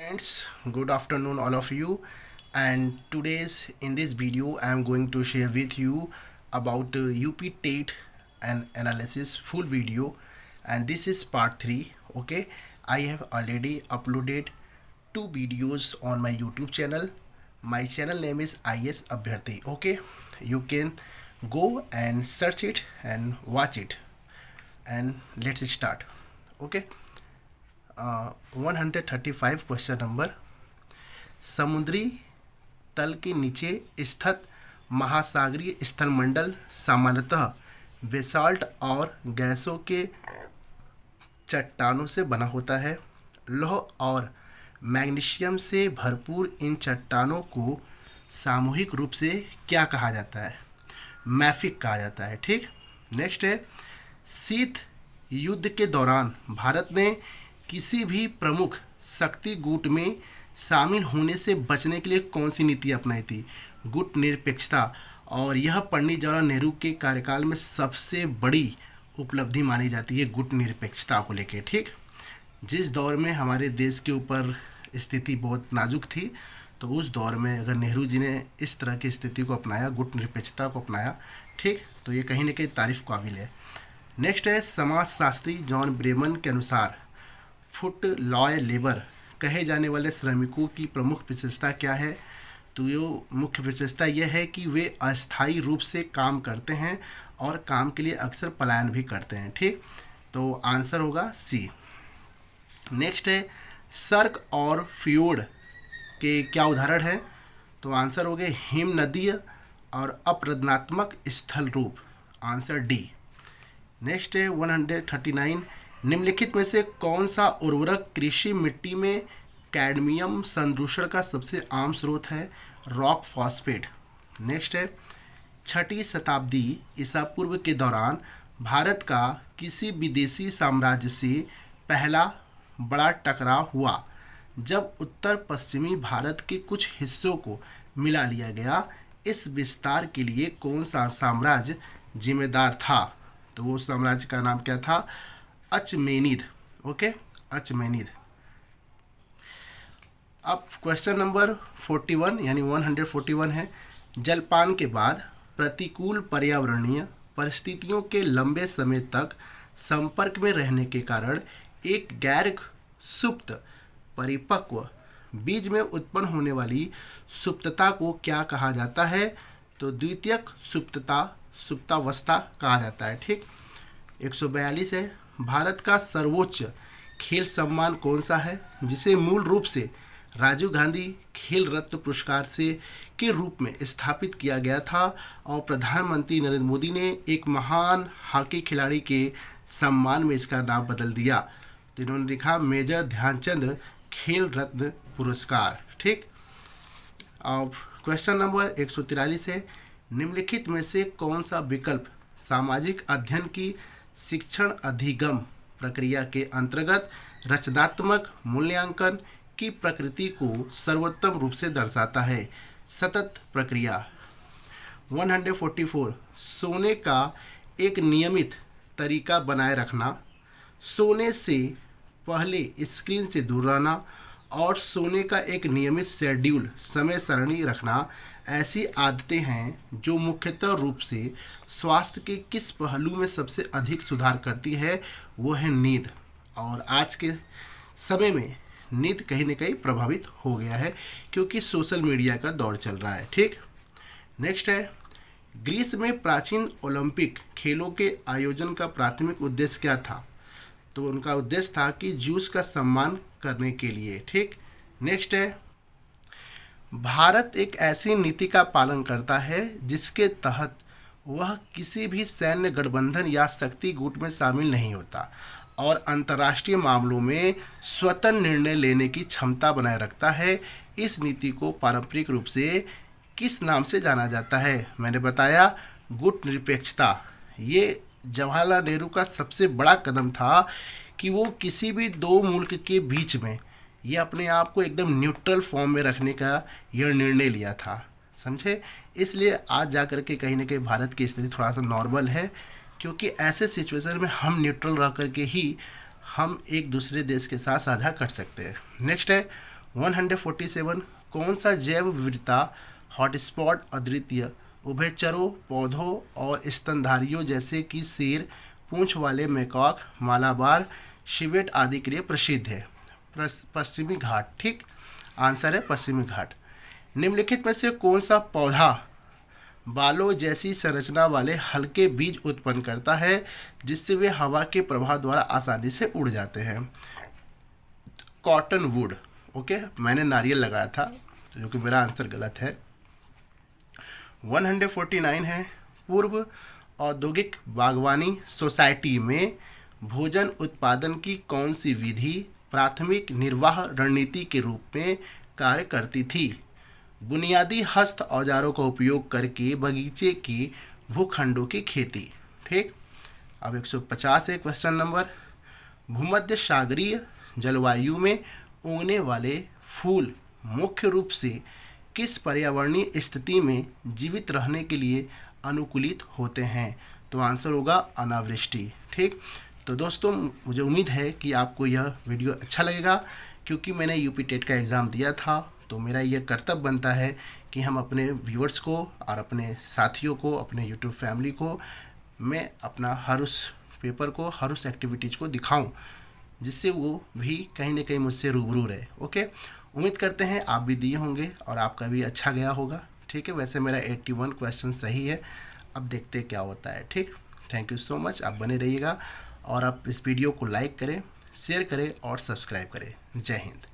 Friends, good afternoon all of you, and today's in this video I am going to share with you about UP TET and analysis full video, and this is part 3. Okay, I have already uploaded 2 videos on my YouTube channel. My channel name is IS Abhyarthi. Okay, you can go and search it and watch it, and let's start. Okay. 135 question number. समुद्री तल के नीचे स्थित महासागरीय स्थलमंडल सामान्यतः basalt और गैसों के चट्टानों से बना होता है। लौह और मैग्नीशियम से भरपूर इन चट्टानों को सामूहिक रूप से क्या कहा जाता है? मैफिक कहा जाता है। ठीक, नेक्स्ट है, शीत युद्ध के दौरान भारत ने किसी भी प्रमुख शक्ति गुट में शामिल होने से बचने के लिए कौन सी नीति अपनाई थी? गुट निरपेक्षता। और यह पंडित जवाहरलाल नेहरू के कार्यकाल में सबसे बड़ी उपलब्धि मानी जाती है गुट निरपेक्षता को लेकर। ठीक, जिस दौर में हमारे देश के ऊपर स्थिति बहुत नाजुक थी, तो उस दौर में अगर नेहरू जी ने इस तरह की स्थिति को अपनाया, गुट निरपेक्षता को अपनाया, ठीक, तो ये कहीं ना कहीं तारीफ काबिल है। नेक्स्ट है, समाजशास्त्री जॉन ब्रेमन के अनुसार फुट लॉय लेबर कहे जाने वाले श्रमिकों की प्रमुख विशेषता क्या है? तो ये मुख्य विशेषता यह है कि वे अस्थायी रूप से काम करते हैं और काम के लिए अक्सर पलायन भी करते हैं। ठीक, तो आंसर होगा सी। नेक्स्ट है, सर्क और फ्योर्ड के क्या उदाहरण है? तो आंसर हो गए हिम नदीय और अपरदनात्मक स्थल रूप, आंसर डी। नेक्स्ट है 139, निम्नलिखित में से कौन सा उर्वरक कृषि मिट्टी में कैडमियम संदूषण का सबसे आम स्रोत है? Rock phosphate. नेक्स्ट है, 6वीं शताब्दी ईसा पूर्व के दौरान भारत का किसी विदेशी साम्राज्य से पहला बड़ा टकराव हुआ जब उत्तर पश्चिमी भारत के कुछ हिस्सों को मिला लिया गया। इस विस्तार के लिए कौन सा साम्राज्य जिम्मेदार था? तो वो साम्राज्य का नाम क्या था? अचमेनिद। ओके, अचमेनिद। अब क्वेश्चन नंबर 41 यानी 141 है, जलपान के बाद प्रतिकूल पर्यावरणीय परिस्थितियों के लंबे समय तक संपर्क में रहने के कारण एक गैर सुप्त परिपक्व बीज में उत्पन्न होने वाली सुप्तता को क्या कहा जाता है? तो द्वितीयक सुप्तावस्था कहा जाता है। ठीक, 142 है, भारत का सर्वोच्च खेल सम्मान कौन सा है जिसे मूल रूप से राजीव गांधी खेल रत्न पुरस्कार से के रूप में स्थापित किया गया था और प्रधानमंत्री नरेंद्र मोदी ने एक महान हॉकी खिलाड़ी के सम्मान में इसका नाम बदल दिया। तो इन्होंने लिखा मेजर ध्यानचंद खेल रत्न पुरस्कार। ठीक, अब क्वेश्चन नंबर 143 है, निम्नलिखित में से कौन सा विकल्प सामाजिक अध्ययन की शिक्षण अधिगम प्रक्रिया के अंतर्गत रचनात्मक मूल्यांकन की प्रकृति को सर्वोत्तम रूप से दर्शाता है? सतत प्रक्रिया। 144, सोने का एक नियमित तरीका बनाए रखना, सोने से पहले स्क्रीन से दूर रहना और सोने का एक नियमित शेड्यूल समय सारणी रखना ऐसी आदतें हैं जो मुख्यतः रूप से स्वास्थ्य के किस पहलू में सबसे अधिक सुधार करती है? वो है नींद। और आज के समय में नींद कहीं ना कहीं प्रभावित हो गया है क्योंकि सोशल मीडिया का दौर चल रहा है। ठीक, नेक्स्ट है, ग्रीस में प्राचीन ओलंपिक खेलों के आयोजन का प्राथमिक उद्देश्य क्या था? तो उनका उद्देश्य था कि ज्यूस का सम्मान करने के लिए। ठीक, नेक्स्ट है, भारत एक ऐसी नीति का पालन करता है जिसके तहत वह किसी भी सैन्य गठबंधन या शक्ति गुट में शामिल नहीं होता और अंतर्राष्ट्रीय मामलों में स्वतंत्र निर्णय लेने की क्षमता बनाए रखता है। इस नीति को पारंपरिक रूप से किस नाम से जाना जाता है? मैंने बताया गुट निरपेक्षता। ये जवाहरलाल नेहरू का सबसे बड़ा कदम था कि वो किसी भी दो मुल्क के बीच में ये अपने आप को एकदम न्यूट्रल फॉर्म में रखने का यह निर्णय लिया था, समझे? इसलिए आज जा कर के कहीं ना कहीं भारत की स्थिति थोड़ा सा नॉर्मल है क्योंकि ऐसे सिचुएशन में हम न्यूट्रल रह कर के ही हम एक दूसरे देश के साथ साझा कर सकते हैं। नेक्स्ट है 147 कौन सा जैव विविधता हॉटस्पॉट अद्वितीय उभयचरों पौधों और स्तनधारियों जैसे कि शेर, पूंछ वाले मैकॉक, मालाबार, शिवेट आदि के लिए प्रसिद्ध है? पश्चिमी घाट। ठीक आंसर है पश्चिमी घाट। निम्नलिखित में से कौन सा पौधा बालों जैसी संरचना वाले हल्के बीज उत्पन्न करता है जिससे वे हवा के प्रवाह द्वारा आसानी से उड़ जाते हैं? Cotton would. ओके, मैंने नारियल लगाया था जो कि मेरा आंसर गलत है। 149 है पूर्व औद्योगिक बागवानी सोसाइटी में भोजन उत्पादन की कौन सी विधि प्राथमिक निर्वाह रणनीति के रूप में कार्य करती थी? बुनियादी हस्त औजारों का उपयोग करके बगीचे के भूखंडों की खेती। ठीक, अब 150 है क्वेश्चन नंबर। भूमध्य सागरीय जलवायु में उगने वाले फूल मुख्य रूप से किस पर्यावरणीय स्थिति में जीवित रहने के लिए अनुकूलित होते हैं? तो आंसर होगा अनावृष्टि। ठीक, तो दोस्तों मुझे उम्मीद है कि आपको यह वीडियो अच्छा लगेगा, क्योंकि मैंने यूपी टेट का एग्ज़ाम दिया था तो मेरा यह कर्तव्य बनता है कि हम अपने व्यूअर्स को और अपने साथियों को, अपने यूट्यूब फैमिली को मैं अपना हर उस पेपर को, हर उस एक्टिविटीज़ को दिखाऊं जिससे वो भी कहीं ना कहीं मुझसे रूबरू रहे। ओके, उम्मीद करते हैं आप भी दिए होंगे और आपका भी अच्छा गया होगा। ठीक है, वैसे मेरा 81 क्वेश्चन सही है, अब देखते हैं क्या होता है। ठीक, थैंक यू सो मच, आप बने रहिएगा और आप इस वीडियो को लाइक करें, शेयर करें और सब्सक्राइब करें। जय हिंद।